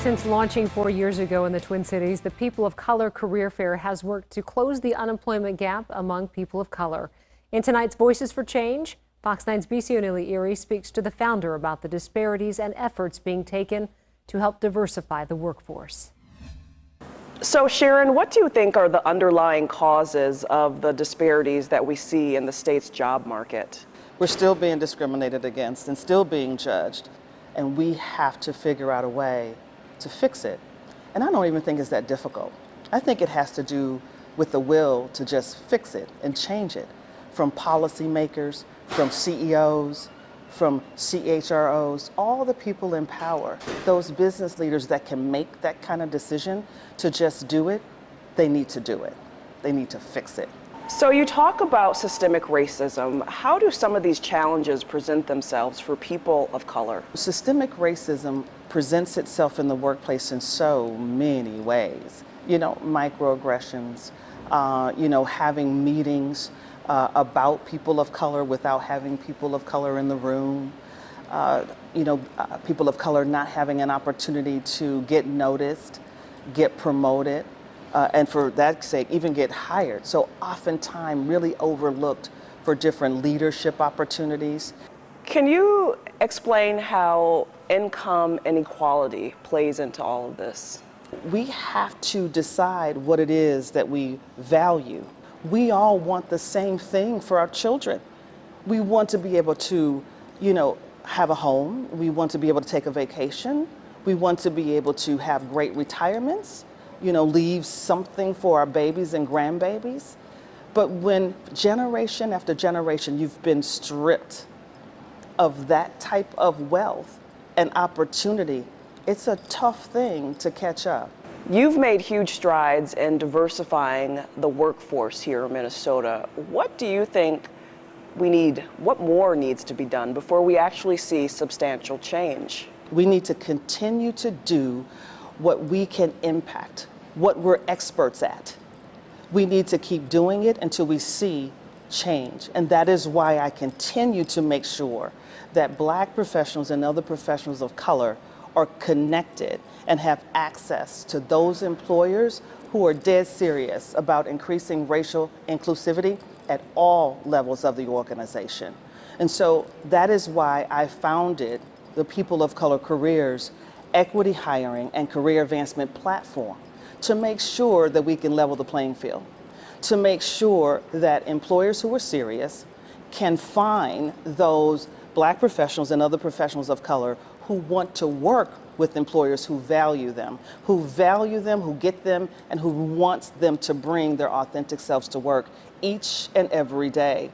Since launching 4 years ago in the Twin Cities, the People of Color Career Fair has worked to close the unemployment gap among people of color. In tonight's Voices for Change, Fox 9's Bisi Onile-Ere speaks to the founder about the disparities and efforts being taken to help diversify the workforce. So Sharon, what do you think are the underlying causes of the disparities that we see in the state's job market? We're still being discriminated against and still being judged, and we have to figure out a way to fix it. And I don't even think it's that difficult. I think it has to do with the will to just fix it and change it, from policymakers, from CEOs, from CHROs, all the people in power, those business leaders that can make that kind of decision to just do it, they need to do it. They need to fix it. So you talk about systemic racism. How do some of these challenges present themselves for people of color? Systemic racism presents itself in the workplace in so many ways. You know, microaggressions, having meetings about people of color without having people of color in the room, people of color not having an opportunity to get noticed, get promoted, and for that sake, even get hired. So oftentimes really overlooked for different leadership opportunities. Can you explain how income inequality plays into all of this? We have to decide what it is that we value. We all want the same thing for our children. We want to be able to, have a home. We want to be able to take a vacation. We want to be able to have great retirements, leave something for our babies and grandbabies. But when generation after generation, you've been stripped of that type of wealth and opportunity, it's a tough thing to catch up. You've made huge strides in diversifying the workforce here in Minnesota. What do you think what more needs to be done before we actually see substantial change? We need to continue to do what we can impact, what we're experts at. We need to keep doing it until we see change. And that is why I continue to make sure that Black professionals and other professionals of color are connected and have access to those employers who are dead serious about increasing racial inclusivity at all levels of the organization. And so that is why I founded the People of Color Careers Equity Hiring and Career Advancement Platform to make sure that we can level the playing field, to make sure that employers who are serious can find those Black professionals and other professionals of color who want to work with employers who value them, who get them, and who wants them to bring their authentic selves to work each and every day.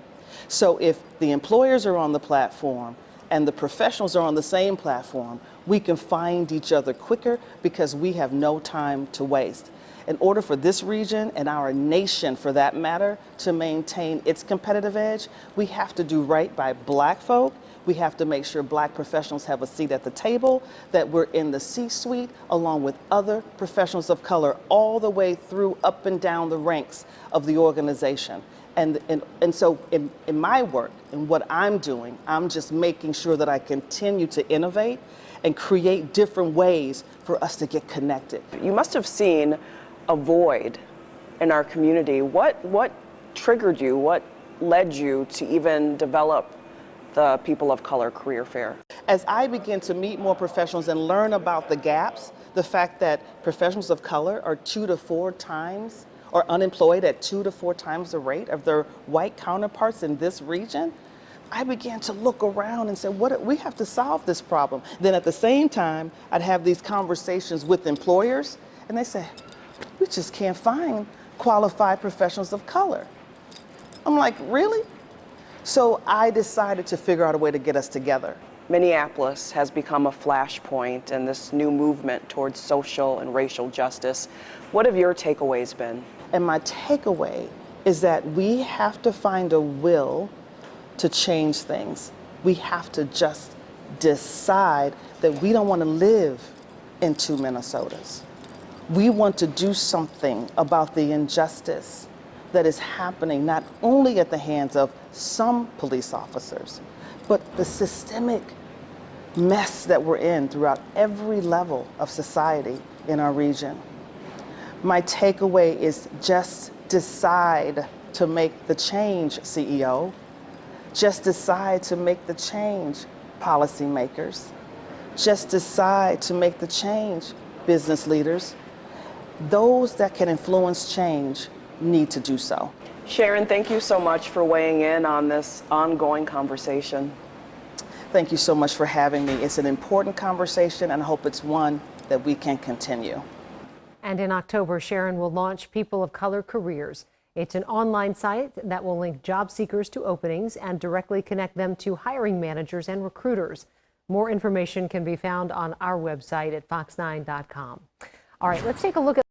So if the employers are on the platform and the professionals are on the same platform, we can find each other quicker because we have no time to waste. In order for this region and our nation, for that matter, to maintain its competitive edge, we have to do right by Black folk. We have to make sure Black professionals have a seat at the table, that we're in the C-suite along with other professionals of color all the way through up and down the ranks of the organization. And so in my work and what I'm doing, I'm just making sure that I continue to innovate and create different ways for us to get connected. You must have seen a void in our community. What triggered you? What led you to even develop the People of Color Career Fair? As I begin to meet more professionals and learn about the gaps, the fact that professionals of color are 2 to 4 times or unemployed at 2 to 4 times the rate of their white counterparts in this region, I began to look around and say, we have to solve this problem. Then at the same time, I'd have these conversations with employers, and they say, we just can't find qualified professionals of color. I'm like, really? So I decided to figure out a way to get us together. Minneapolis has become a flashpoint in this new movement towards social and racial justice. What have your takeaways been? And my takeaway is that we have to find a will to change things. We have to just decide that we don't want to live in 2 Minnesotas. We want to do something about the injustice that is happening not only at the hands of some police officers, but the systemic mess that we're in throughout every level of society in our region. My takeaway is just decide to make the change, CEO. Just decide to make the change, policymakers. Just decide to make the change, business leaders. Those that can influence change need to do so. Sharon, thank you so much for weighing in on this ongoing conversation. Thank you so much for having me. It's an important conversation, and I hope it's one that we can continue. And in October, Sharon will launch People of Color Careers. It's an online site that will link job seekers to openings and directly connect them to hiring managers and recruiters. More information can be found on our website at fox9.com. All right, let's take a look at